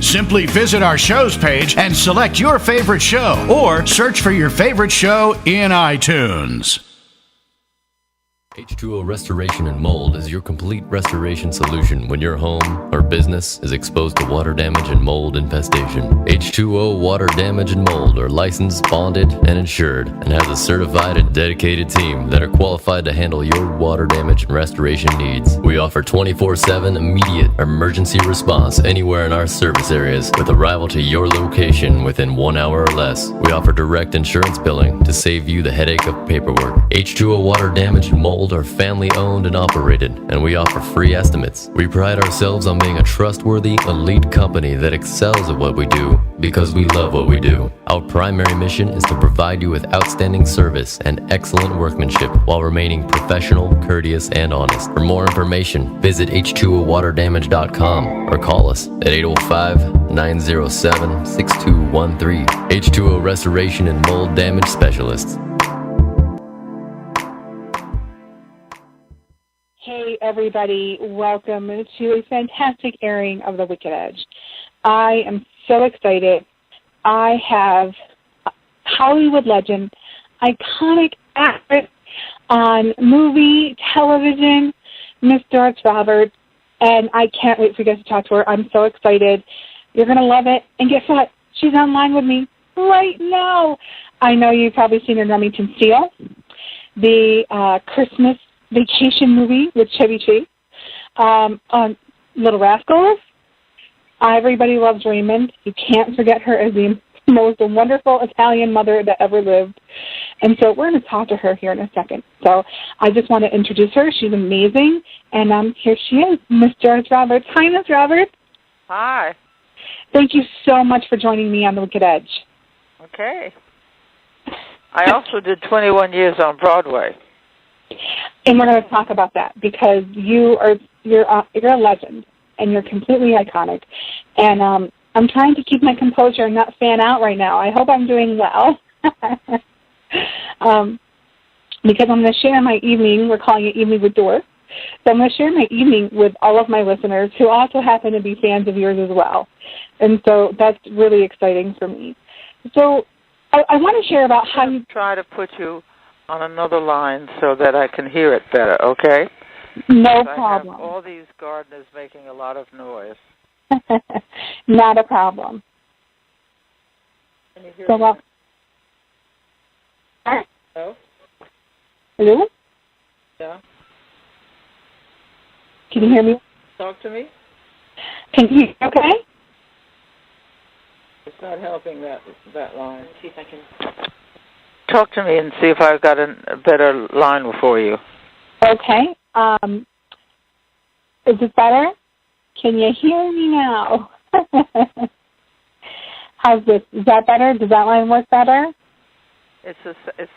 Simply visit our shows page and select your favorite show, or search for your favorite show in iTunes. H2O Restoration and Mold is your complete restoration solution when your home or business is exposed to water damage and mold infestation. H2O Water Damage and Mold are licensed, bonded, and insured, and has a certified and dedicated team that are qualified to handle your water damage and restoration needs. We offer 24/7 immediate emergency response anywhere in our service areas, with arrival to your location within 1 hour or less. We offer direct insurance billing to save you the headache of paperwork. H2O Water Damage and Mold are family owned and operated, and we offer free estimates. We pride ourselves on being a trustworthy, elite company that excels at what we do because we love what we do. Our primary mission is to provide you with outstanding service and excellent workmanship while remaining professional, courteous, and honest. For more information, visit h2owaterdamage.com or call us at 805-907-6213. H2O Restoration and Mold Damage Specialists. Hey everybody, welcome to a fantastic airing of The Wicked Edge. I am so excited. I have Hollywood legend, iconic actress on movie, television, Miss Doris Roberts, and I can't wait for you guys to talk to her. I'm so excited. You're going to love it. And guess what? She's online with me right now. I know you've probably seen her in Remington Steele, the Christmas Vacation movie with Chevy Chase, on Little Rascals. Everybody loves Raymond. You can't forget her as the most wonderful Italian mother that ever lived. And so we're going to talk to her here in a second. So I just want to introduce her. She's amazing. And here she is, Miss Doris Roberts. Hi, Miss Roberts. Hi. Thank you so much for joining me on The Wicked Edge. Okay. I also did 21 years on Broadway. And we're going to talk about that because you're a legend and you're completely iconic. And I'm trying to keep my composure and not fan out right now. I hope I'm doing well. Because I'm going to share my evening. We're calling it Evening with Doris. So I'm going to share my evening with all of my listeners who also happen to be fans of yours as well. And so that's really exciting for me. So I want to share about how you try to put you on another line so that I can hear it better, okay? No problem. I have all these gardeners making a lot of noise. Not a problem. Can you hear so, me? Hello? Hello? Yeah? Can you hear me? Talk to me? Can you hear me okay? It's not helping that line. Let's see if I can... Talk to me and see if I've got a better line for you. Okay. Is it better? Can you hear me now? How's this? Is that better? Does that line work better? It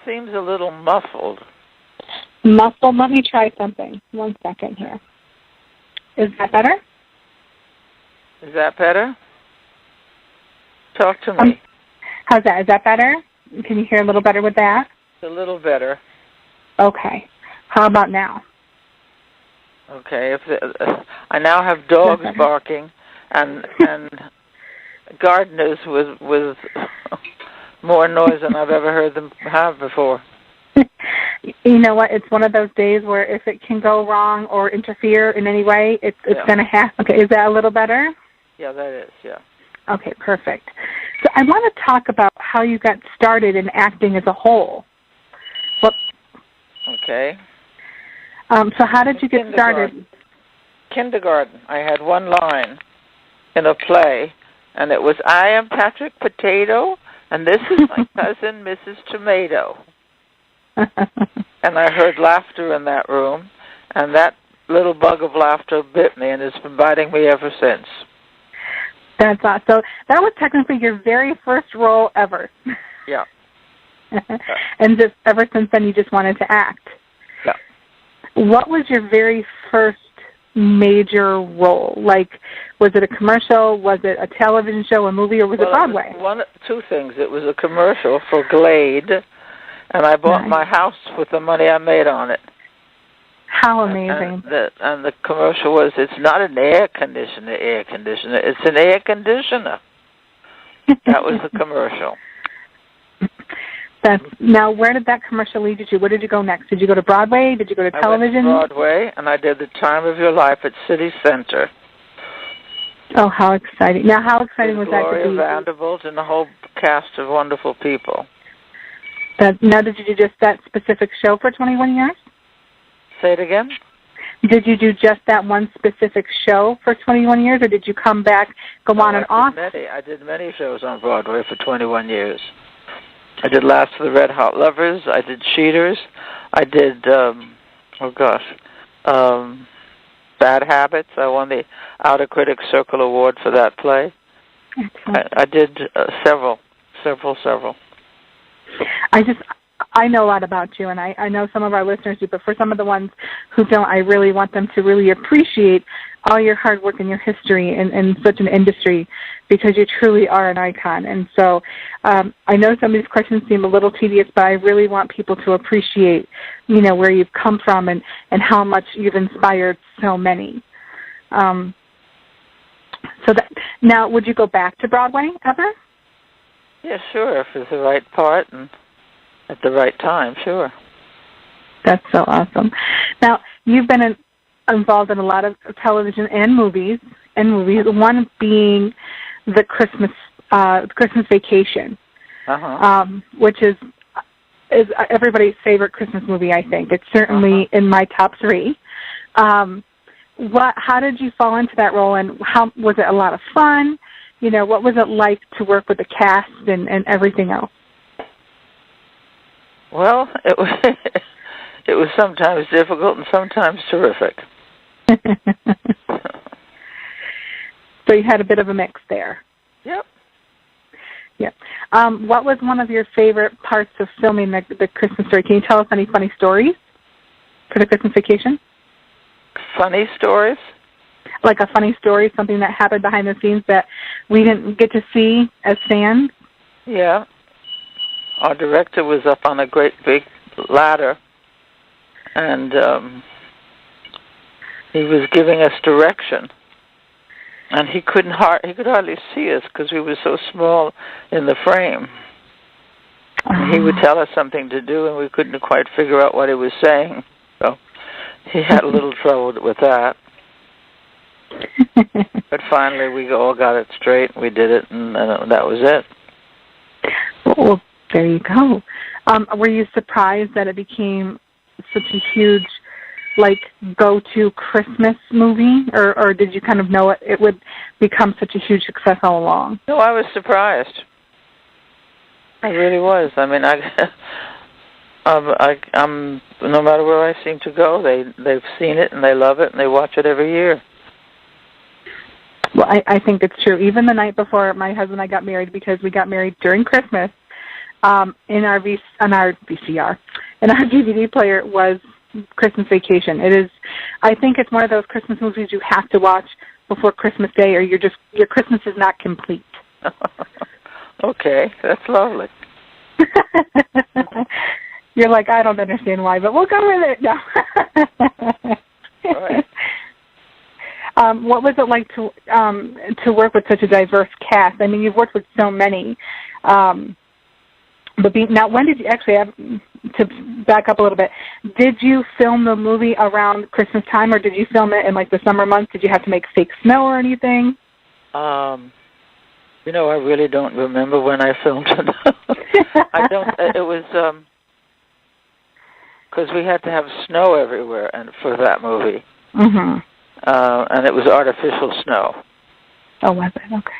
seems a little muffled. Muffled? Let me try something. 1 second here. Is that better? Is that better? Talk to me. How's that? Is that better? Can you hear a little better with that? It's a little better. Okay. How about now? Okay. I now have dogs barking and gardeners with more noise than I've ever heard them have before. You know what? It's one of those days where if it can go wrong or interfere in any way, it's going to happen. Okay. Is that a little better? Yeah, that is. Yeah. Okay, perfect. So I want to talk about how you got started in acting as a whole. Okay. So how did you get started? Kindergarten. I had one line in a play, and it was, "I am Patrick Potato, and this is my cousin, Mrs. Tomato." And I heard laughter in that room, and that little bug of laughter bit me and has been biting me ever since. That's awesome. So that was technically your very first role ever. Yeah. And just ever since then, you just wanted to act. Yeah. What was your very first major role? Like, was it a commercial? Was it a television show, a movie, or was it Broadway? Two things. It was a commercial for Glade, and I bought my house with the money I made on it. How amazing. And the commercial was, it's not an air conditioner, it's an air conditioner. That was the commercial. Now, where did that commercial lead you to? Where did you go next? Did you go to Broadway? Did you go to television? I went to Broadway, and I did The Time of Your Life at City Center. Oh, how exciting. Now, how exciting was that to be? Gloria Vanderbilt and the whole cast of wonderful people. Now, did you do just that specific show for 21 years? Say it again? Did you do just that one specific show for 21 years, or did you come back, go on and off? I did many shows on Broadway for 21 years. I did Last of the Red Hot Lovers. I did Cheaters. I did, Bad Habits. I won the Outer Critics Circle Award for that play. I did several. I know a lot about you, and I know some of our listeners do, but for some of the ones who don't, I really want them to really appreciate all your hard work and your history in such an industry, because you truly are an icon. And so I know some of these questions seem a little tedious, but I really want people to appreciate, where you've come from and how much you've inspired so many. Now, would you go back to Broadway ever? Yeah, sure, if it's the right part and at the right time, sure. That's so awesome. Now, you've been involved in a lot of television and movies, one being the Christmas Vacation, which is everybody's favorite Christmas movie, I think. It's certainly in my top 3. How did you fall into that role, and how was it a lot of fun? What was it like to work with the cast and everything else? Well, it was sometimes difficult and sometimes terrific. So you had a bit of a mix there. Yep. Yep. What was one of your favorite parts of filming the Christmas story? Can you tell us any funny stories for the Christmas Vacation? Funny stories? Like a funny story, something that happened behind the scenes that we didn't get to see as fans? Yeah. Our director was up on a great big ladder, and he was giving us direction. And he could hardly see us because we were so small in the frame. And he would tell us something to do, and we couldn't quite figure out what he was saying. So he had a little trouble with that. But finally, we all got it straight, and we did it, and that was it. Well, there you go. Were you surprised that it became such a huge, go-to Christmas movie, or did you kind of know it would become such a huge success all along? No, I was surprised. I really was. I mean, I'm no matter where I seem to go, they've seen it and they love it and they watch it every year. Well, I think it's true. Even the night before my husband and I got married, because we got married during Christmas, in our VCR, in our DVD player was Christmas Vacation. I think it's one of those Christmas movies you have to watch before Christmas Day, or your Christmas is not complete. Okay, that's lovely. You're like, I don't understand why, but we'll go with it. No. All right. What was it like to work with such a diverse cast? I mean, you've worked with so many. Now, when did you actually have to back up a little bit? Did you film the movie around Christmas time, or did you film it in the summer months? Did you have to make fake snow or anything? I really don't remember when I filmed it. I don't. It was because we had to have snow everywhere, and for that movie, and it was artificial snow. Oh, was it? Okay.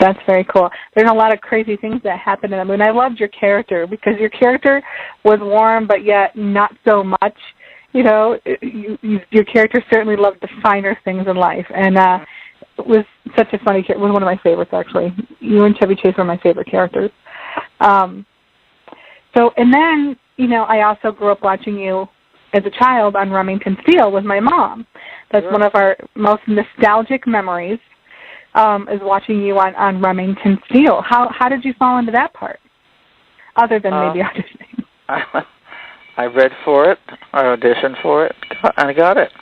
That's very cool. There's a lot of crazy things that happened in the movie. And I loved your character, because your character was warm, but yet not so much. Your character certainly loved the finer things in life, and it was such a funny character. It was one of my favorites, actually. You and Chevy Chase were my favorite characters. And then, I also grew up watching you as a child on Remington Steele with my mom. That's one of our most nostalgic memories. Is watching you on Remington Steele. How did you fall into that part, other than maybe auditioning? I read for it, I auditioned for it, and I got it.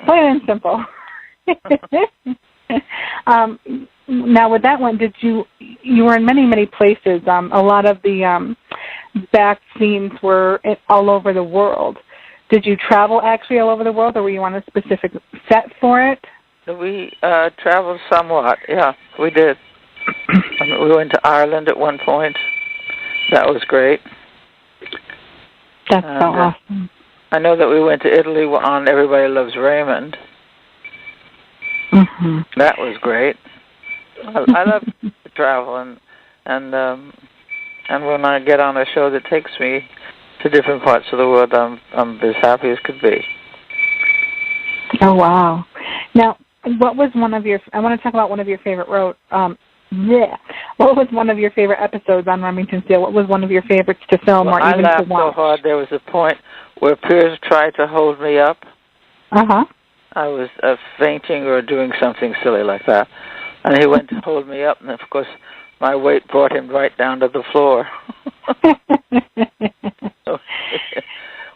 Plain and simple. Now, with that one, you were in many places. A lot of the back scenes were all over the world. Did you travel actually all over the world, or were you on a specific set for it? We traveled somewhat, yeah, we did. We went to Ireland at one point. That was great. That's so awesome. I know that we went to Italy on Everybody Loves Raymond. Mm-hmm. That was great. I love to travel, and when I get on a show that takes me to different parts of the world, I'm as happy as could be. Oh wow! Now, what was one of your? I want to talk about one of your favorite What was one of your favorite episodes on Remington Steele? What was one of your favorites to film or even to watch? I laughed so hard. There was a point where Pierce tried to hold me up. Uh-huh. I was fainting or doing something silly like that. And he went to hold me up, and of course, my weight brought him right down to the floor. So,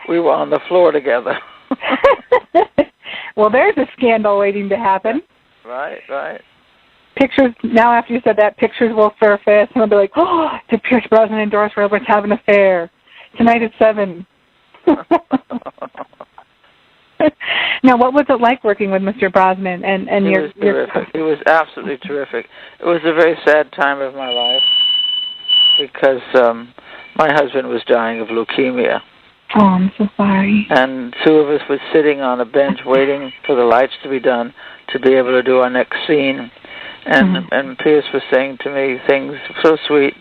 we were on the floor together. Well, there's a scandal waiting to happen. Right. Pictures, now after you said that, pictures will surface, and they'll be like, oh, did Pierce Brosnan and Doris Roberts have an affair? Tonight at 7. Now, what was it like working with Mr. Brosnan and He was terrific. He was absolutely terrific. It was a very sad time of my life because my husband was dying of leukemia. Oh, I'm so sorry. And two of us were sitting on a bench waiting for the lights to be done to be able to do our next scene. And Pierce was saying to me things so sweet.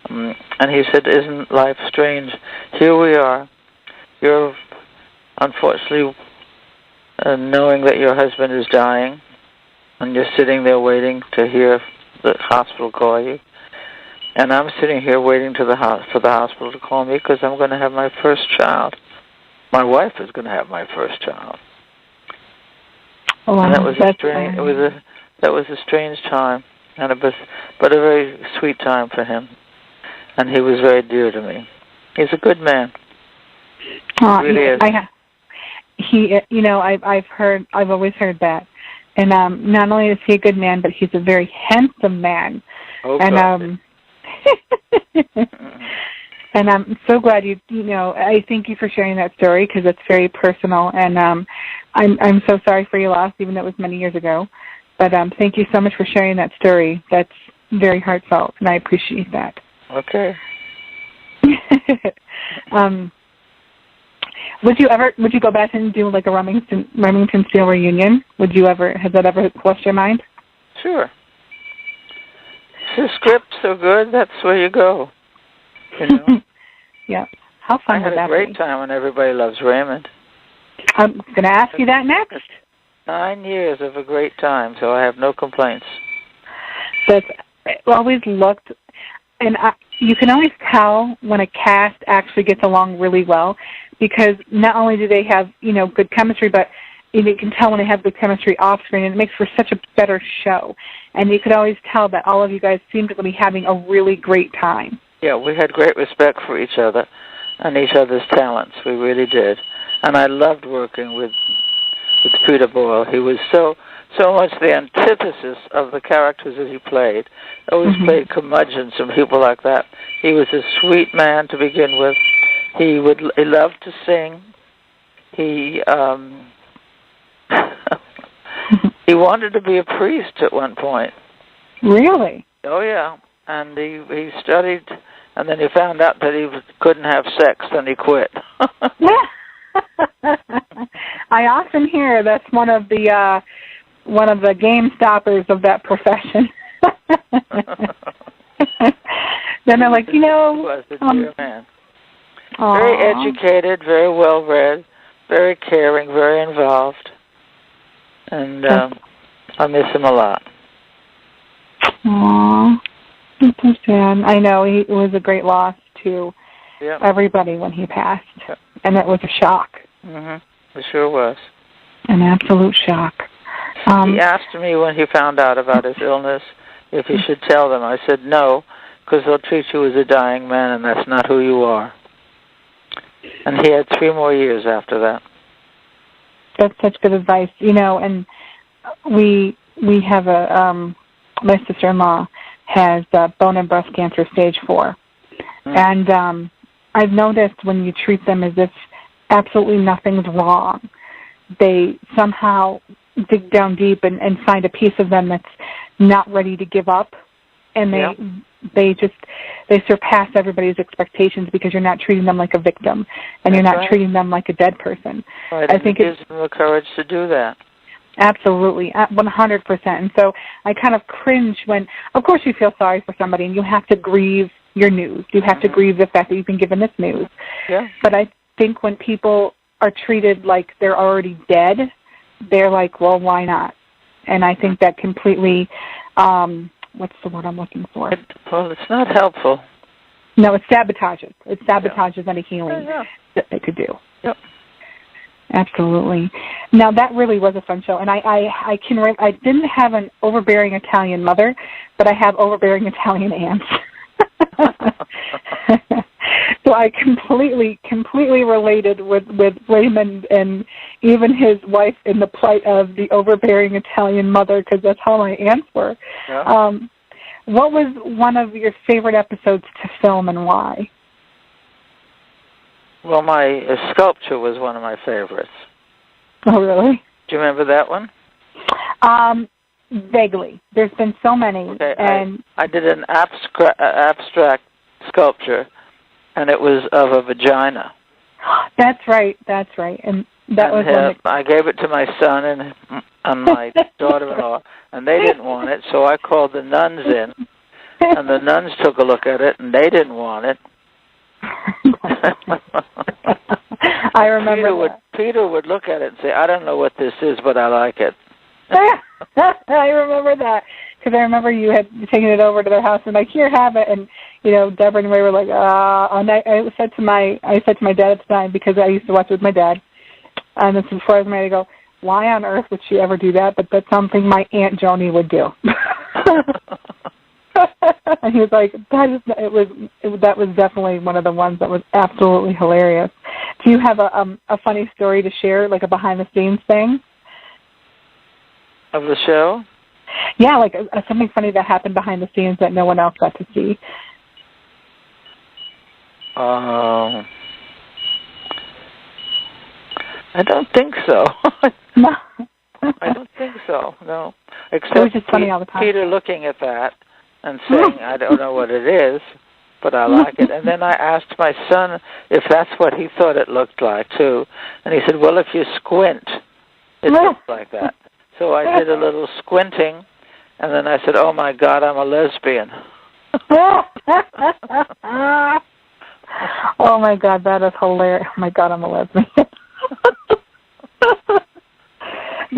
And he said, "Isn't life strange? Here we are. You're unfortunately knowing that your husband is dying, and you're sitting there waiting to hear the hospital call you. And I'm sitting here waiting for the hospital to call me because I'm going to have my first child. My wife is going to have my first child." Oh, and that was strange. That was a strange time, but a very sweet time for him. And he was very dear to me. He's a good man. Oh, he really is. I've always heard that. And not only is he a good man, but he's a very handsome man. Oh, and and I'm so glad I thank you for sharing that story because it's very personal. And I'm so sorry for your loss, even though it was many years ago. But thank you so much for sharing that story. That's very heartfelt, and I appreciate that. Okay. Would you go back and do like a Remington Steele reunion? Has that ever crossed your mind? Sure. The script's so good, that's where you go. You know? Yeah. How fun would that be? I had a great time on Everybody Loves Raymond. I'm going to ask you that next. 9 years of a great time, so I have no complaints. That's always looked, and you can always tell when a cast actually gets along really well, because not only do they have good chemistry, but you can tell when they have good chemistry off screen, and it makes for such a better show. And you could always tell that all of you guys seem to be having a really great time. Yeah, we had great respect for each other and each other's talents. We really did. And I loved working with Peter Boyle. He was so much the antithesis of the characters that he played. Always played curmudgeons and people like that. He was a sweet man to begin with. He loved to sing. He he wanted to be a priest at one point. Really? Oh yeah, and he studied, and then he found out that he couldn't have sex, then he quit. I often hear that's one of the game stoppers of that profession. Then they're like, He was a dear man. Very educated, very well read, very caring, very involved, and I miss him a lot. Aww, that's so sad. I know it was a great loss to everybody when he passed, and it was a shock. It sure was. An absolute shock. He asked me when he found out about his illness if he should tell them. I said no, because they'll treat you as a dying man, and that's not who you are. And he had 3 more years after that. That's such good advice. And we have my sister-in-law has bone and breast cancer stage 4. And I've noticed when you treat them as if absolutely nothing's wrong, they somehow dig down deep and find a piece of them that's not ready to give up. And they surpass everybody's expectations because you're not treating them like a victim and you're not treating them like a dead person. Right. I think it gives them the courage to do that. Absolutely, 100%. And so I kind of cringe when, of course, you feel sorry for somebody and you have to grieve your news. You have to grieve the fact that you've been given this news. Yeah. But I think when people are treated like they're already dead, they're like, well, why not? And I think that completely, what's the word I'm looking for? It's not helpful. No, it sabotages. It sabotages any healing that they could do. Yep. Absolutely. Now that really was a fun show, and I didn't have an overbearing Italian mother, but I have overbearing Italian aunts. So I completely related with Raymond and even his wife in the plight of the overbearing Italian mother, because that's how my aunts were. Yeah. What was one of your favorite episodes to film and why? Well, my sculpture was one of my favorites. Oh, really? Do you remember that one? Vaguely. There's been so many. Okay, and I did an abstract sculpture, and it was of a vagina. That's right. And that was one I gave it to my son and my daughter-in-law, and they didn't want it, so I called the nuns in, and the nuns took a look at it, and they didn't want it. I remember Peter would look at it and say, I don't know what this is, but I like it. I remember that, because I remember you had taken it over to their house and like, here, have it, and Deborah and Ray were like, and I said to my dad at the time, because I used to watch it with my dad, and this is before I was married, I go, why on earth would she ever do that? But that's something my Aunt Joni would do. And he was like, that was definitely one of the ones that was absolutely hilarious. Do you have a funny story to share, like a behind-the-scenes thing? Of the show? Yeah, like something funny that happened behind the scenes that no one else got to see. I don't think so. No. I don't think so, no. Except it was just funny all the time. Peter looking at that and saying, I don't know what it is, but I like it. And then I asked my son if that's what he thought it looked like, too. And he said, well, if you squint, it looks like that. So I did a little squinting, and then I said, oh, my God, I'm a lesbian. Oh, my God, that is hilarious. Oh, my God, I'm a lesbian.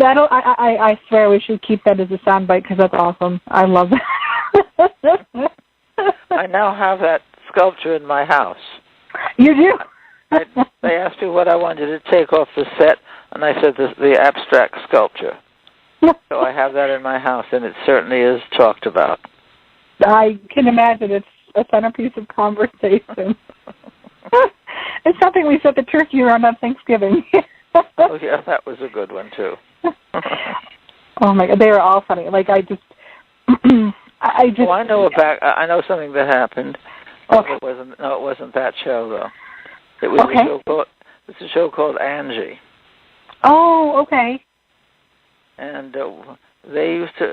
I swear we should keep that as a soundbite, because that's awesome. I love that. I now have that sculpture in my house. You do? They asked me what I wanted to take off the set, and I said the abstract sculpture. So I have that in my house, and it certainly is talked about. I can imagine it's a centerpiece of conversation. It's something we set the turkey around on Thanksgiving. Oh, yeah, that was a good one, too. Oh, my God, they were all funny. Like, I know something that happened. Okay. It wasn't that show, though. It was a show called Angie. Oh, okay. And they used to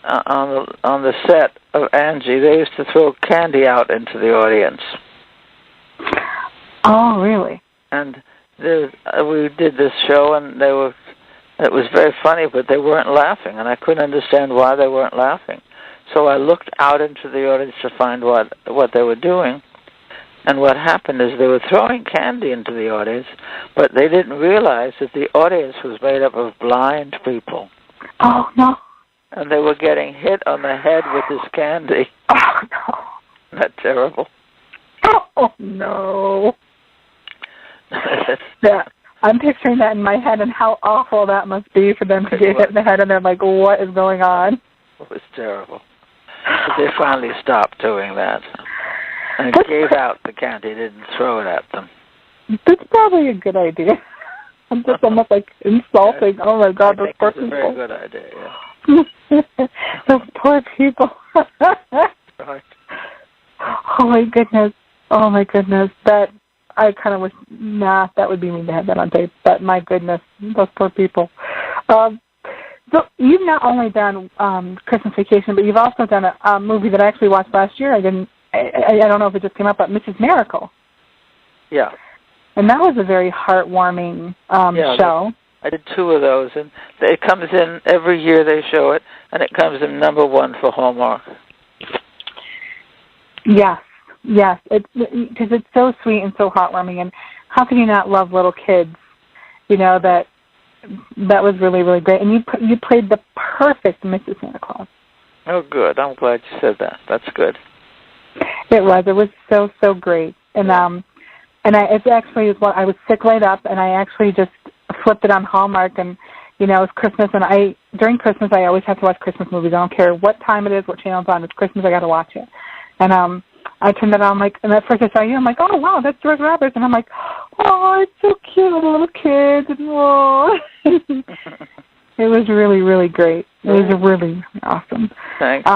on the set of Angie, they used to throw candy out into the audience. Oh, really? And we did this show, and it was very funny, but they weren't laughing, and I couldn't understand why they weren't laughing. So I looked out into the audience to find what they were doing. And what happened is they were throwing candy into the audience, but they didn't realize that the audience was made up of blind people. Oh, no. And they were getting hit on the head with this candy. Oh, no. Isn't that terrible? Oh, no. Yeah, I'm picturing that in my head, and how awful that must be for them to get hit in the head, and they're like, what is going on? It was terrible. But they finally stopped doing that. And gave out the candy, didn't throw it at them. That's probably a good idea. I'm just almost like insulting. Oh my God, those poor people. That's a very good idea, yeah. Those poor people. Right. Oh my goodness. Oh my goodness. That I kind of wish. Nah, that would be me to have that on tape. But my goodness, those poor people. So you've not only done Christmas Vacation, but you've also done a movie that I actually watched last year. I don't know if it just came up, but Mrs. Miracle. Yeah. And that was a very heartwarming show. I did 2 of those, and it comes in every year. They show it, and it comes in #1 for Hallmark. Yes, because it's so sweet and so heartwarming. And how can you not love little kids? You know that was really, really great. And you played the perfect Mrs. Santa Claus. Oh, good. I'm glad you said that. That's good. It was so great. And it actually is what I was sick right up, and I actually just flipped it on Hallmark, and it was Christmas, and during Christmas I always have to watch Christmas movies. I don't care what time it is, what channel it's on. It's Christmas, I got to watch it. And I turned it on, and at first I saw you, I'm like, oh wow, that's George Roberts, and I'm like, oh, it's so cute, the little kids, and oh. It was really, really great. It was really awesome. Thanks.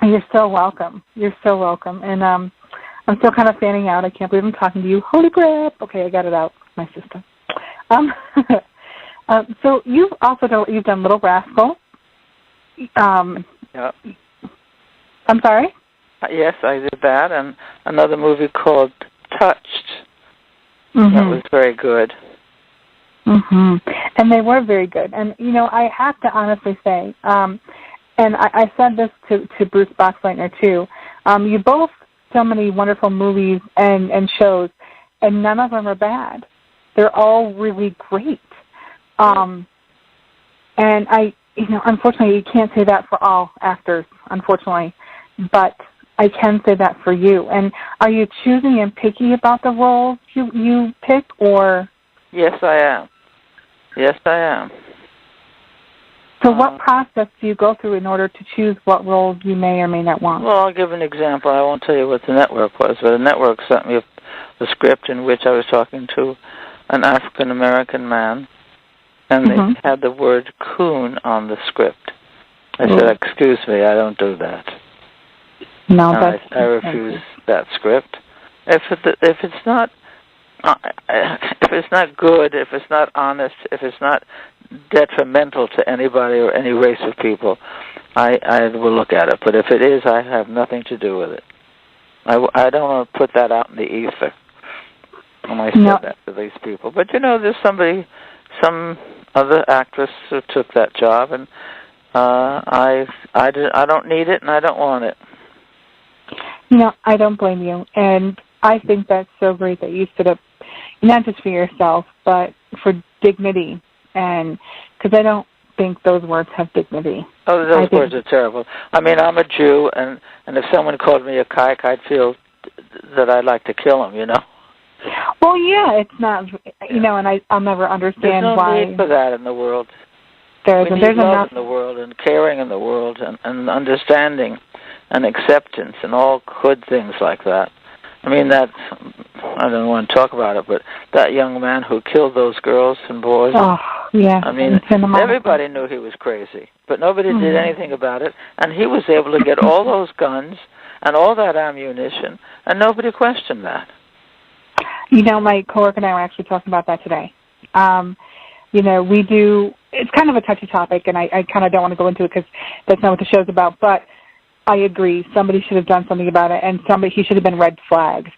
You're so welcome. And I'm still kind of fanning out. I can't believe I'm talking to you. Holy crap. Okay, I got it out. My system. So you've done Little Rascal. Yep. I'm sorry? Yes, I did that, and another movie called Touched. Mm-hmm. That was very good. Mm-hmm. And they were very good. And, I have to honestly say, and I said this to Bruce Boxleitner, too, you both so many wonderful movies and shows, and none of them are bad. They're all really great. And unfortunately, you can't say that for all actors, unfortunately, but I can say that for you. And are you choosy and picky about the roles you pick, or? Yes, I am. So what process do you go through in order to choose what roles you may or may not want? Well, I'll give an example. I won't tell you what the network was, but the network sent me a script in which I was talking to an African-American man, and they had the word coon on the script. I said, excuse me, I don't do that. No, I refuse that script. If it's not good, if it's not honest, if it's not detrimental to anybody or any race of people, I will look at it. But if it is, I have nothing to do with it. I don't want to put that out in the ether when I said that to these people. But there's some other actress who took that job, and I don't need it, and I don't want it. I don't blame you, and I think that's so great that you stood up, not just for yourself, but for dignity, and because I don't think those words have dignity. Oh, those words are terrible. I mean, I'm a Jew, and if someone called me a kike, I'd feel that I'd like to kill him, Well, yeah, it's not, and I'll never understand why. There's no need for that in the world. We need love in the world, and caring in the world, and understanding, and acceptance, and all good things like that. I mean, I don't want to talk about it, but that young man who killed those girls and boys. Oh, yeah. I mean, everybody knew he was crazy, but nobody did anything about it, and he was able to get all those guns and all that ammunition, and nobody questioned that. My coworker and I were actually talking about that today. It's kind of a touchy topic, and I kind of don't want to go into it because that's not what the show's about, but I agree. Somebody should have done something about it, and he should have been red flagged.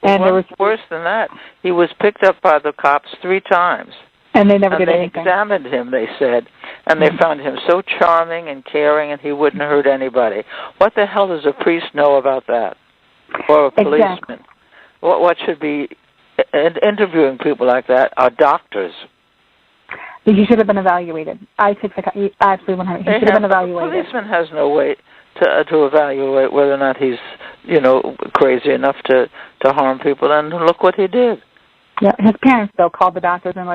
And there was worse than that. He was picked up by the cops 3 times. And they never did anything. They examined him, they said, and they found him so charming and caring, and he wouldn't hurt anybody. What the hell does a priest know about that? Or a policeman? Exactly. What should be interviewing people like that are doctors. He should have been evaluated. I think absolutely 100%. He should have been evaluated. The policeman has no way to evaluate whether or not he's, crazy enough to harm people, and look what he did. Yeah, his parents, though, called the doctors and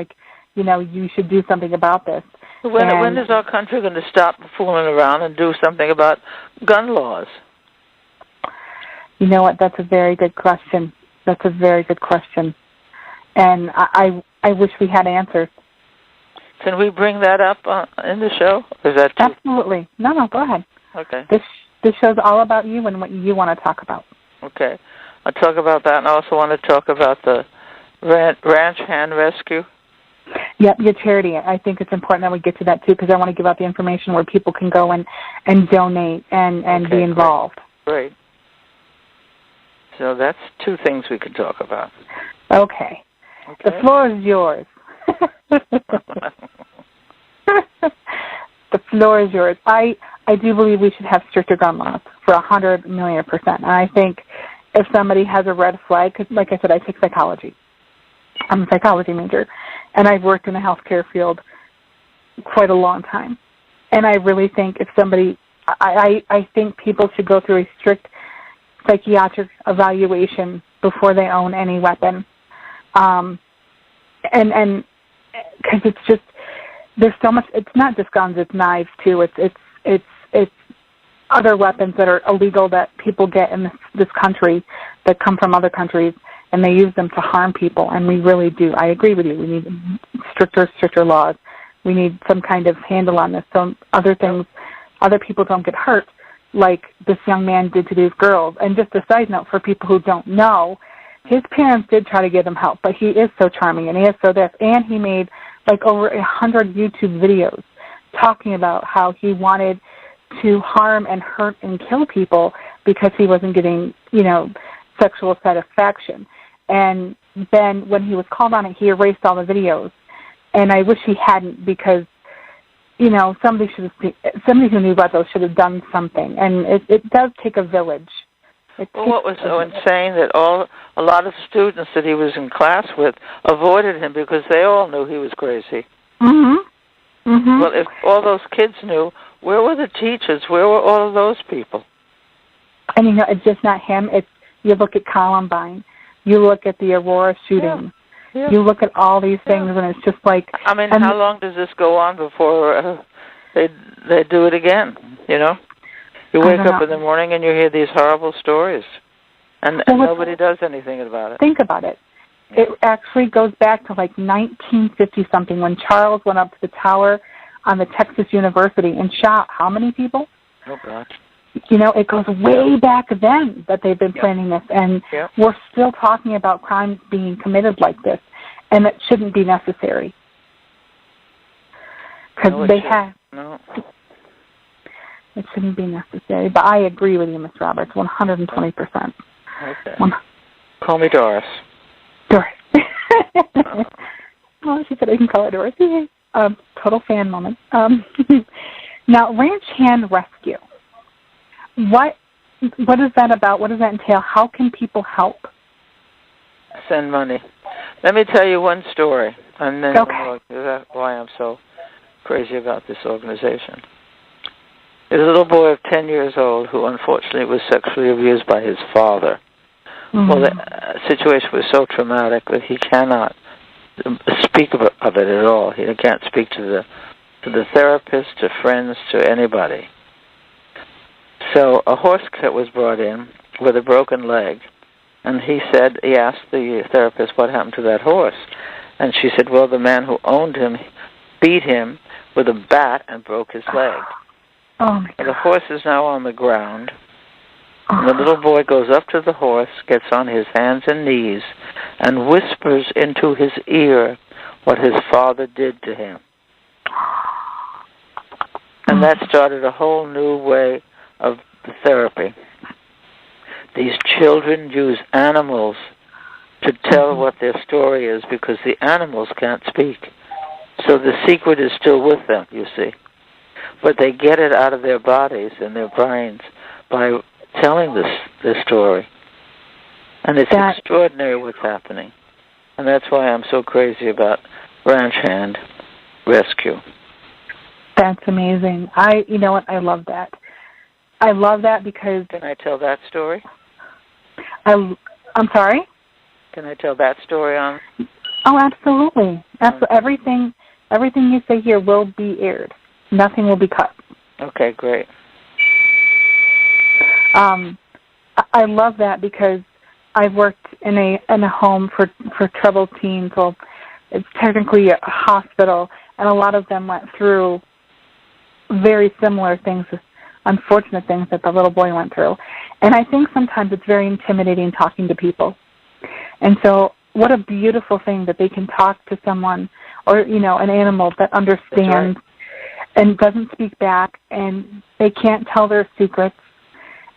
you should do something about this. When is our country going to stop fooling around and do something about gun laws? You know what? That's a very good question. That's a very good question. And I wish we had answers. Can we bring that up in the show? Is that too? Absolutely. No, go ahead. Okay. This show's all about you and what you want to talk about. Okay. I'll talk about that, and I also want to talk about the ranch hand rescue. Yep, your charity. I think it's important that we get to that, too, because I want to give out the information where people can go and donate and be involved. Great. So that's two things we could talk about. Okay. The floor is yours. The floor is yours. I do believe we should have stricter gun laws for 100,000,000%. And I think if somebody has a red flag, because like I said, I take psychology. I'm a psychology major, and I've worked in the healthcare field quite a long time. And I really think if somebody, I think people should go through a strict psychiatric evaluation before they own any weapon. And because it's just, there's so much, it's not just guns, it's knives too. It's other weapons that are illegal that people get in this country that come from other countries, and they use them to harm people. And we really do. I agree with you. We need stricter laws. We need some kind of handle on this so other people don't get hurt like this young man did to these girls. And just a side note for people who don't know, his parents did try to give him help, but he is so charming and he is so deaf. And he made like over 100 YouTube videos talking about how he wanted to harm and hurt and kill people because he wasn't getting, sexual satisfaction. And then when he was called on it, he erased all the videos. And I wish he hadn't, because, somebody who knew about those should have done something. And it does take a village. What was so insane that a lot of students that he was in class with avoided him because they all knew he was crazy. Mm-hmm. Mm-hmm. Well, if all those kids knew, where were the teachers? Where were all of those people? And it's just not him. You look at Columbine. You look at the Aurora shooting. Yeah. You look at all these things, and it's just like... I mean, how long does this go on before they do it again, You wake up in the morning and you hear these horrible stories, and nobody does anything about it. Think about it. It actually goes back to like 1950-something when Charles went up to the tower on the Texas University and shot how many people? Oh, gosh. It goes way back then that they've been planning this, and we're still talking about crimes being committed like this, and it shouldn't be necessary. Because it shouldn't be necessary. But I agree with you, Ms. Roberts, 120%. Okay. Call me Doris. Doris. Oh, she said I can call her Doris. Total fan moment. Now, ranch hand rescue. What is that about? What does that entail? How can people help? Send money. Let me tell you one story, and then that's why I'm so crazy about this organization. There's a little boy of 10 years old who unfortunately was sexually abused by his father. Mm-hmm. Well, the situation was so traumatic that he cannot speak of it at all. He can't speak to the therapist, to friends, to anybody. So a horse was brought in with a broken leg, and he asked the therapist what happened to that horse. And she said, well, the man who owned him beat him with a bat and broke his leg. Oh, my God. And the horse is now on the ground. And the little boy goes up to the horse, gets on his hands and knees, and whispers into his ear what his father did to him. And that started a whole new way of therapy. These children use animals to tell what their story is because the animals can't speak. So the secret is still with them, you see. But they get it out of their bodies and their brains by telling this story. And it's extraordinary what's happening. And that's why I'm so crazy about ranch hand rescue. That's amazing. You know what? I love that. I love that because... Can I tell that story? I'm sorry? Can I tell that story on? Oh, absolutely. Everything you say here will be aired. Nothing will be cut. Okay, great. I love that because I've worked in a home for troubled teens. Well, it's technically a hospital, and a lot of them went through very similar things, unfortunate things that the little boy went through. And I think sometimes it's very intimidating talking to people. And so what a beautiful thing that they can talk to someone or, you know, an animal that understands and doesn't speak back, and they can't tell their secrets.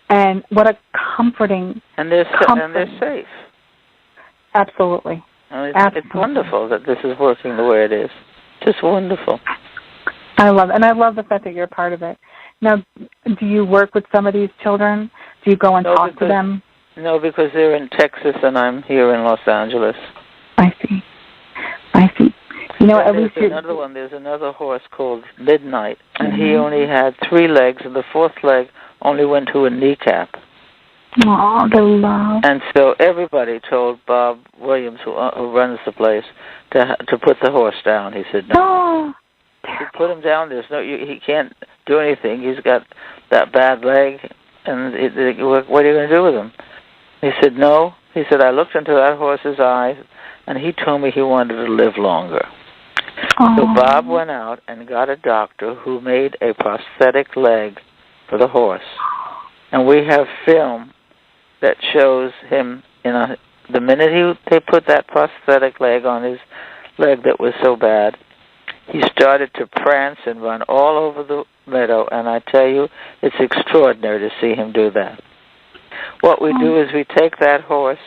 And what a comforting... And they're safe. Absolutely. It's wonderful that this is working the way it is. Just wonderful. I love it. And I love the fact that you're a part of it. Now, do you work with some of these children? Do you go and talk to them? No, because they're in Texas and I'm here in Los Angeles. I see. You know, at least another one. There's another horse called Midnight, and he only had 3 legs, and the 4th leg only went to a kneecap. Oh, the love. And so everybody told Bob Williams, who runs the place, to put the horse down. He said, no. Oh, you put him down. He can't do anything. He's got that bad leg, and what are you going to do with him? He said, no. He said, I looked into that horse's eyes, and he told me he wanted to live longer. oh. So Bob went out and got a doctor who made a prosthetic leg for the horse. And we have film that shows him, the minute they put that prosthetic leg on his leg that was so bad, he started to prance and run all over the meadow, and I tell you, it's extraordinary to see him do that. What we do is we take that horse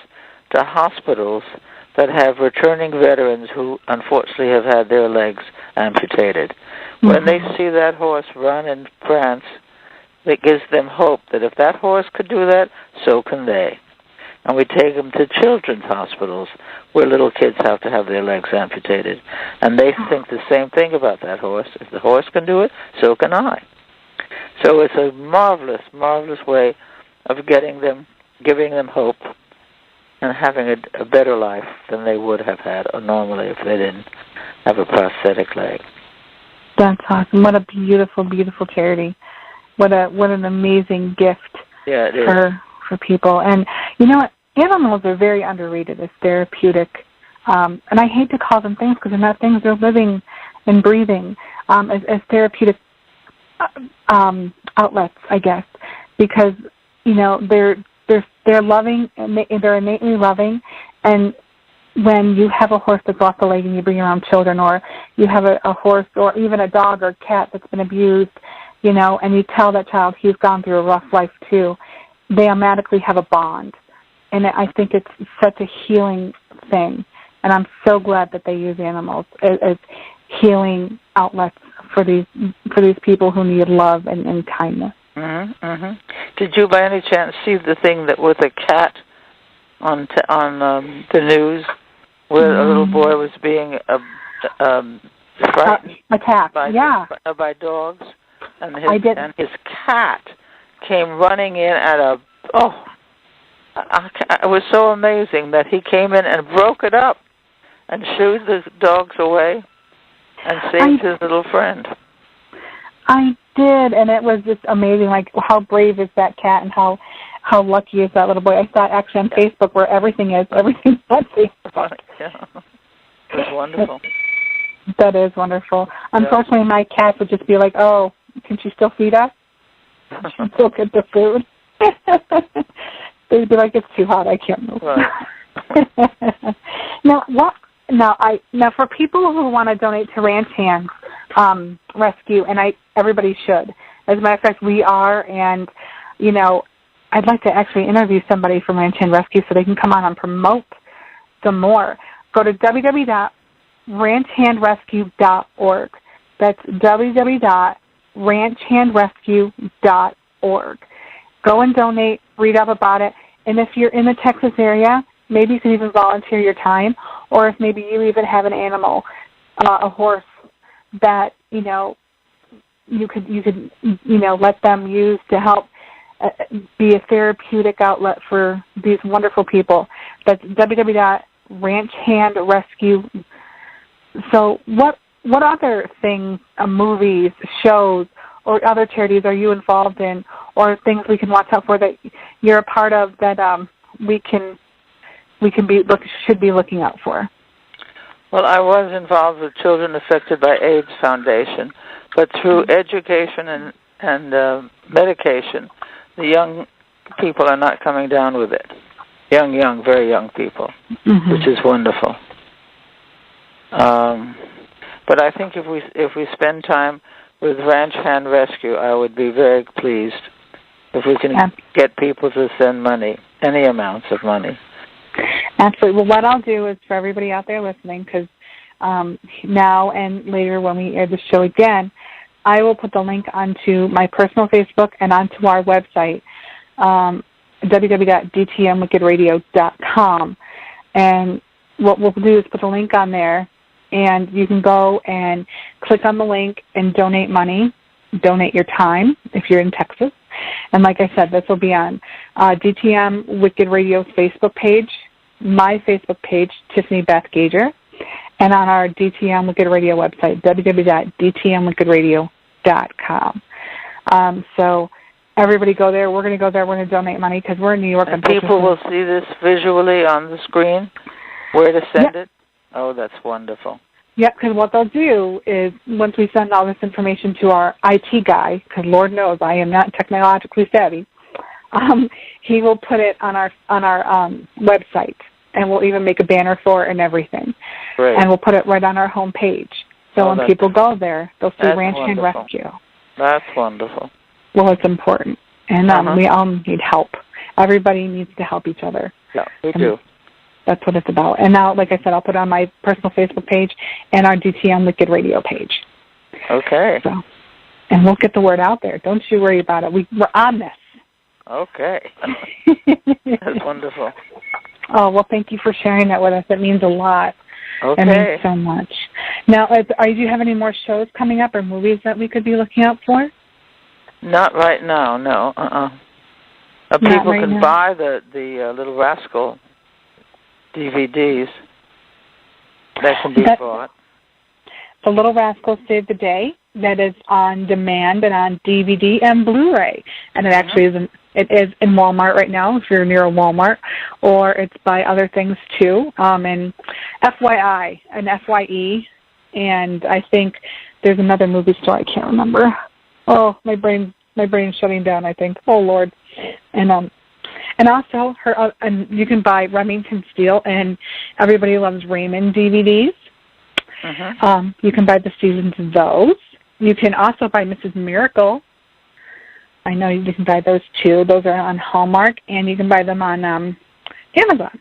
to hospitals that have returning veterans who unfortunately have had their legs amputated. When they see that horse run and prance, it gives them hope that if that horse could do that, so can they. And we take them to children's hospitals where little kids have to have their legs amputated. And they think the same thing about that horse. If the horse can do it, so can I. So it's a marvelous, marvelous way of giving them hope and having a better life than they would have had normally if they didn't have a prosthetic leg. That's awesome. What a beautiful, beautiful charity. What an amazing gift for people. And you know what? Animals are very underrated as therapeutic. And I hate to call them things because they're not things. They're living and breathing as therapeutic outlets, I guess, because you know they're loving and they're innately loving. And when you have a horse that's lost a leg and you bring around children, or you have a horse or even a dog or cat that's been abused, you know, and you tell that child he's gone through a rough life too, they automatically have a bond. And I think it's such a healing thing. And I'm so glad that they use animals as healing outlets for these people who need love and kindness. Mm-hmm, mm-hmm. Did you by any chance see the thing that with a cat on the news where a little boy was being frightened attacked by dogs? And his cat came running in at it was so amazing that he came in and broke it up and shooed the dogs away and saved his little friend. I did, and it was just amazing. Like, how brave is that cat, and how lucky is that little boy? I saw it actually on Facebook where everything's on Facebook. Yeah, it was wonderful. That is wonderful. Unfortunately, my cat would just be like, "Oh, can she still feed us? Can she still get the food?" They'd be like, "It's too hot. I can't move." Right. Now, for people who want to donate to Ranch Hands Rescue, and everybody should. As a matter of fact, we are, and you know, I'd like to actually interview somebody from Ranch Hand Rescue so they can come on and promote some more. Go to www.ranchhandrescue.org. That's www.ranchhandrescue.org. Go and donate, read up about it, and if you're in the Texas area, maybe you can even volunteer your time, or if maybe you even have an animal, a horse that, you know, you could let them use to help be a therapeutic outlet for these wonderful people. That's www.ranchhandrescue. So what other things, movies, shows, or other charities are you involved in, or things we can watch out for that you're a part of that we should be looking out for? Well, I was involved with Children Affected by AIDS Foundation, but through education and medication, the young people are not coming down with it. Young, very young people, which is wonderful. But I think if we spend time with Ranch Hand Rescue, I would be very pleased if we can get people to send money, any amounts of money. Absolutely. Well, what I'll do is for everybody out there listening, because now and later when we air the show again, I will put the link onto my personal Facebook and onto our website, www.dtmwickedradio.com. And what we'll do is put the link on there, and you can go and click on the link and donate money, donate your time if you're in Texas. And like I said, this will be on DTM Wicked Radio's Facebook page, my Facebook page, Tiffany Beth Gager, and on our DTM Wicked Radio website, www.dtmwickedradio.com. So everybody go there. We're going to go there. We're going to donate money because we're in New York. And people will see this visually on the screen, where to send it? Oh, that's wonderful. Yep, because what they'll do is once we send all this information to our IT guy, because Lord knows I am not technologically savvy, he will put it on our website, and we'll even make a banner for it and everything. Great. And we'll put it right on our home page. So when people go there, they'll see Ranch Hand Rescue. That's wonderful. Well, it's important, and we all need help. Everybody needs to help each other. Yeah, we do. That's what it's about. And now, like I said, I'll put it on my personal Facebook page and our DTM Wicked Radio page. Okay. So, and we'll get the word out there. Don't you worry about it. We're on this. Okay. That's wonderful. Oh, well, thank you for sharing that with us. It means a lot. Okay. It means so much. Now, do you have any more shows coming up or movies that we could be looking out for? Not right now, no. People right can now. Buy the Little Rascal DVDs. That can be bought. The Little Rascal Save the Day. That is on demand and on DVD and Blu-ray. And it actually is in Walmart right now if you're near a Walmart, or it's by other things too. And FYI and FYE, and I think there's another movie store I can't remember. Oh, my brain's shutting down, I think. Oh Lord. And also and you can buy Remington Steele and Everybody Loves Raymond DVDs. You can buy the seasons of those. You can also buy Mrs. Miracle. I know you can buy those too. Those are on Hallmark, and you can buy them on Amazon.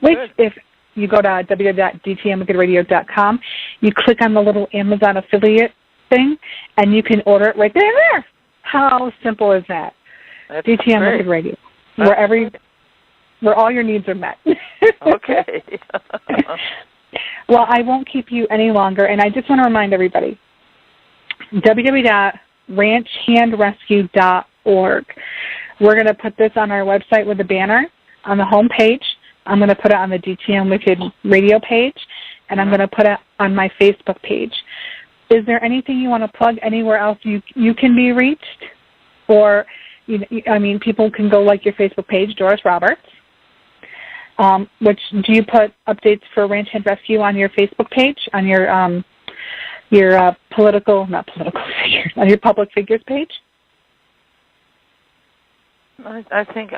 Which, if you go to www.dtmwickedradio.com, you click on the little Amazon affiliate thing, and you can order it right there. How simple is that? That's DTM great. Wicked Radio, where all your needs are met. Okay. Well, I won't keep you any longer, and I just want to remind everybody, www.ranchhandrescue.org. We're going to put this on our website with a banner on the home page. I'm going to put it on the DTM Wicked Radio page, and I'm going to put it on my Facebook page. Is there anything you want to plug anywhere else you can be reached? Or, people can go like your Facebook page, Doris Roberts. Which, do you put updates for Ranch Hand Rescue on your Facebook page, on your on your public figures page? I think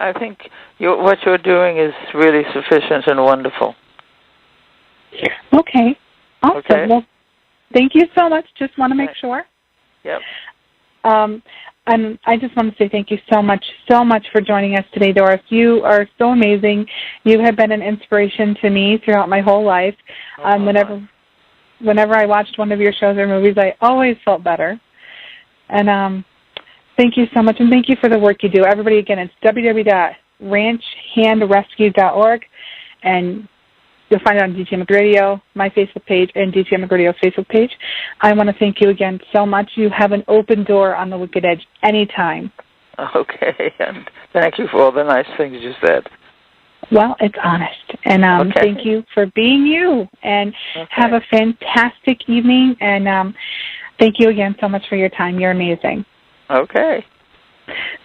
what you're doing is really sufficient and wonderful. Okay. Awesome. Okay. Well, thank you so much. Just want to make sure. Yep. And I just want to say thank you so much for joining us today, Doris. You are so amazing. You have been an inspiration to me throughout my whole life. Whenever I watched one of your shows or movies, I always felt better. And thank you so much, and thank you for the work you do. Everybody, again, it's www.ranchhandrescue.org, and you'll find it on DTM Radio, my Facebook page, and DTM Radio's Facebook page. I want to thank you again so much. You have an open door on the Wicked Edge anytime. Okay, and thank you for all the nice things you said. Well, it's honest. And thank you for being you. And have a fantastic evening. And thank you again so much for your time. You're amazing. Okay.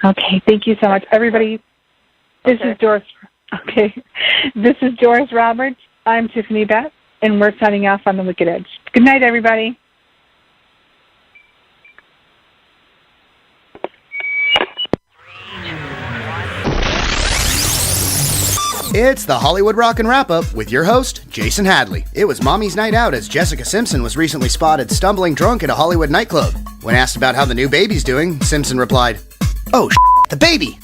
Okay, thank you so much. Everybody, This is Doris. Okay. This is Doris Roberts. I'm Tiffany Beth, and we're signing off on The Wicked Edge. Good night, everybody. It's the Hollywood Rockin' Wrap-Up with your host, Jason Hadley. It was Mommy's Night Out as Jessica Simpson was recently spotted stumbling drunk at a Hollywood nightclub. When asked about how the new baby's doing, Simpson replied, "Oh, the baby!"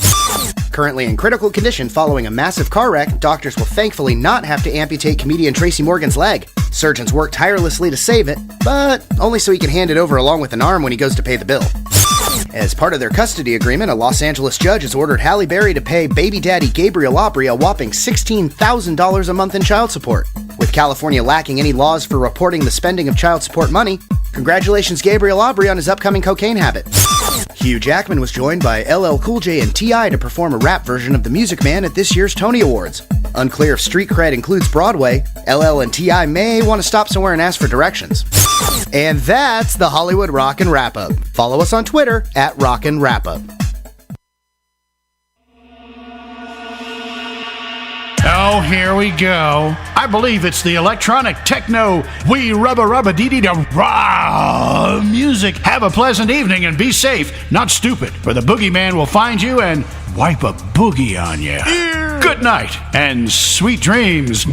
Currently in critical condition following a massive car wreck, doctors will thankfully not have to amputate comedian Tracy Morgan's leg. Surgeons work tirelessly to save it, but only so he can hand it over along with an arm when he goes to pay the bill. As part of their custody agreement, a Los Angeles judge has ordered Halle Berry to pay baby daddy Gabriel Aubry a whopping $16,000 a month in child support. With California lacking any laws for reporting the spending of child support money, congratulations Gabriel Aubry on his upcoming cocaine habit. Hugh Jackman was joined by LL Cool J and T.I. to perform a rap version of The Music Man at this year's Tony Awards. Unclear if street cred includes Broadway, LL and T.I. may want to stop somewhere and ask for directions. And that's the Hollywood Rockin' Wrap-Up. Follow us on Twitter at Rockin' Wrap-Up. Oh, here we go. I believe it's the electronic techno wee rubba dee dee da rah music. Have a pleasant evening and be safe, not stupid, or the boogeyman will find you and wipe a boogie on you. Good night and sweet dreams.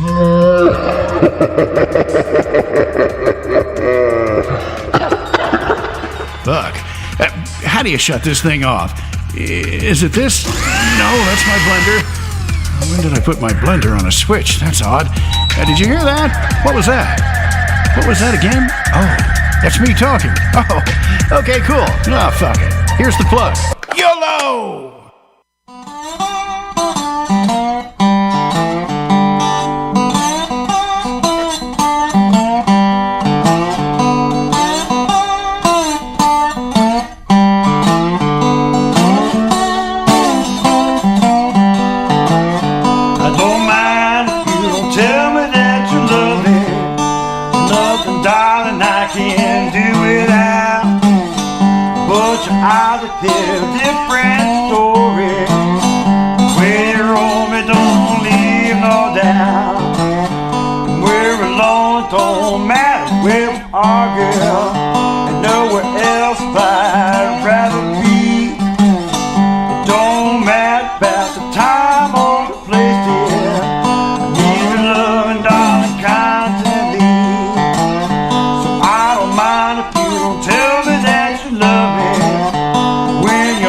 Fuck. How do you shut this thing off? Is it this? No, that's my blender. When did I put my blender on a switch? That's odd. Did you hear that? What was that? What was that again? Oh, that's me talking. Oh, okay, cool. Oh, fuck it. Here's the plug. YOLO! Different story. When you're home, it don't leave no doubt. We're alone, don't matter where we are, girl. And nowhere else I'd rather be. It don't matter about the time or the place, dear. I need your love and darling constantly. So I don't mind if you don't tell me that you love me.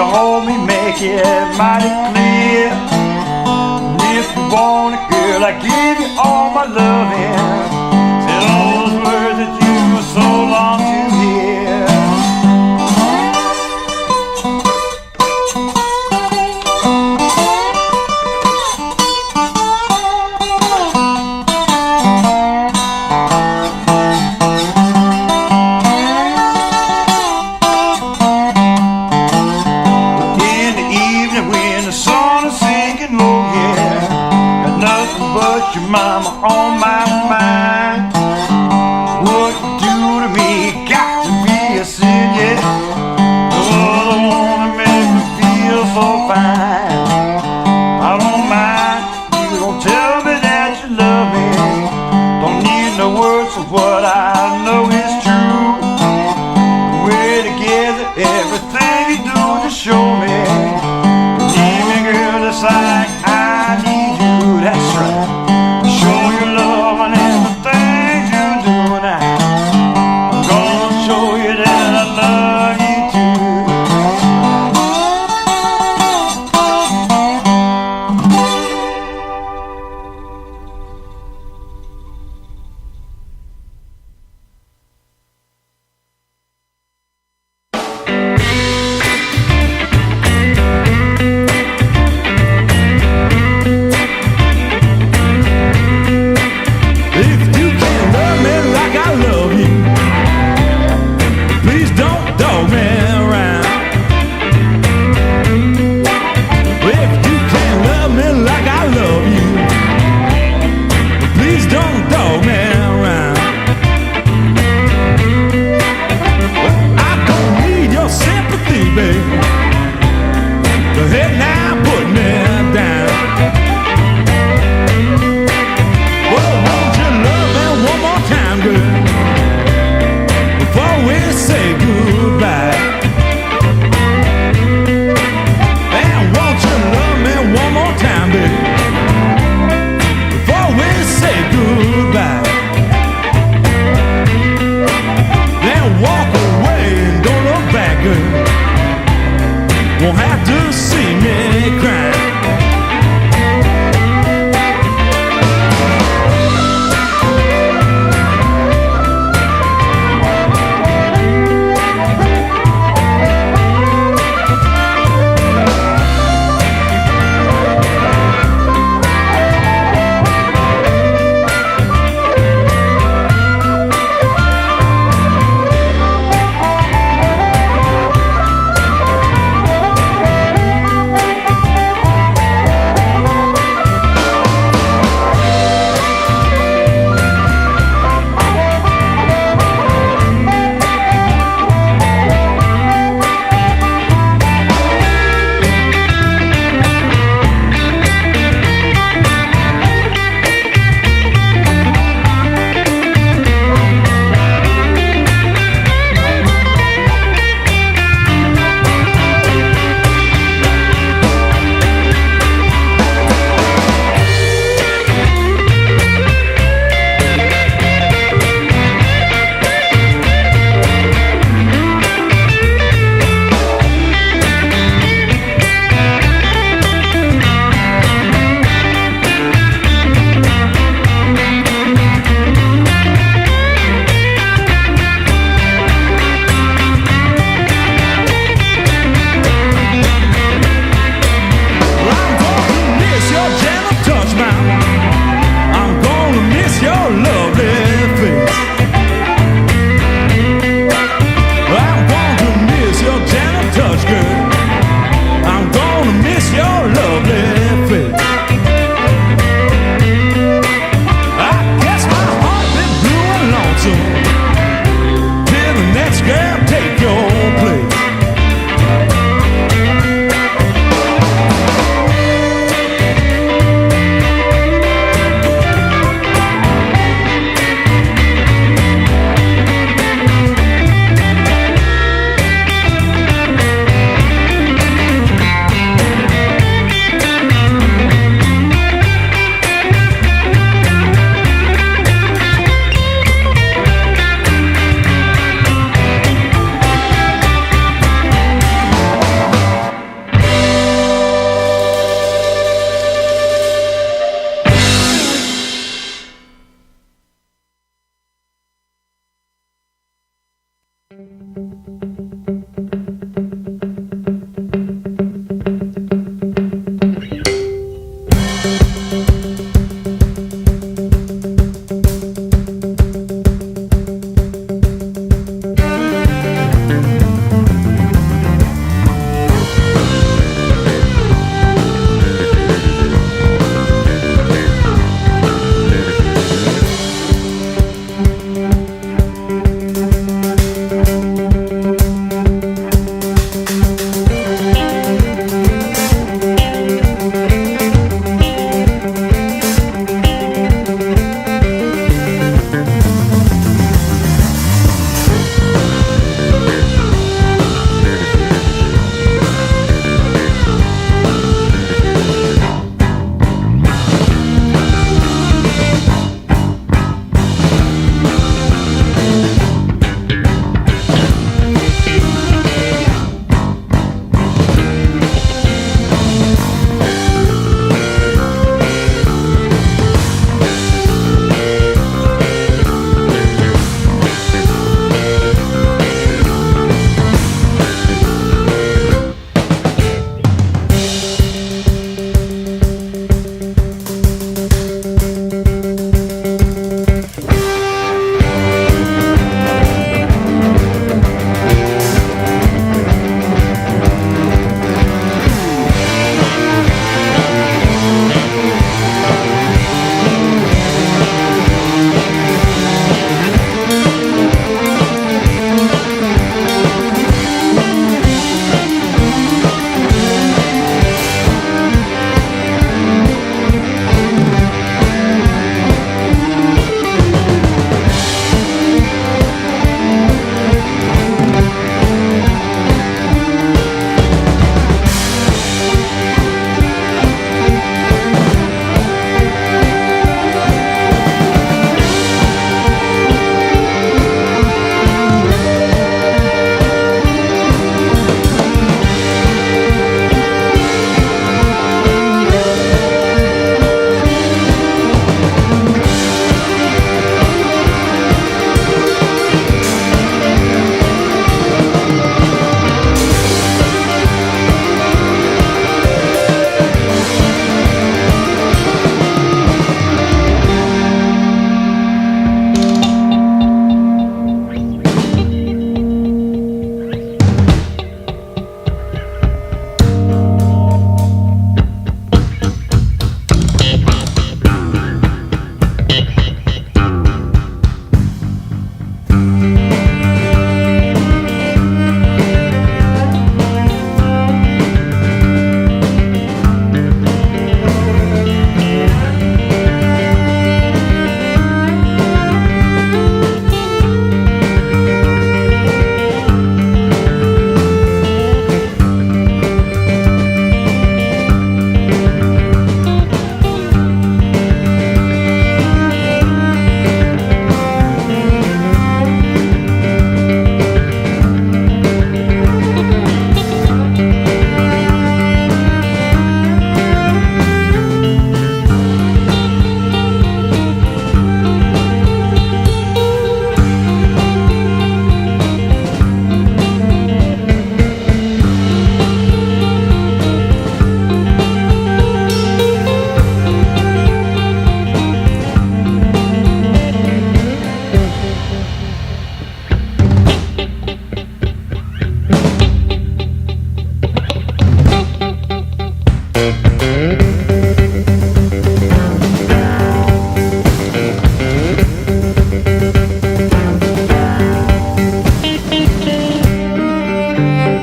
Hold me, make it mighty clear. And if you want it, girl, I give you all my loving. Tell all those words that you were so long to hear. Your mama on my mind. What you do to me got to be a sin, yeah. No other woman makes me feel so fine. I don't mind, you don't tell me that you love me. Don't need no words for what I know is true. We're together, everything you do to show me. Need me, girl, just like I need you, that's right. Show your love and everything you do now. I'm gonna show you that I love you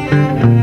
Bye.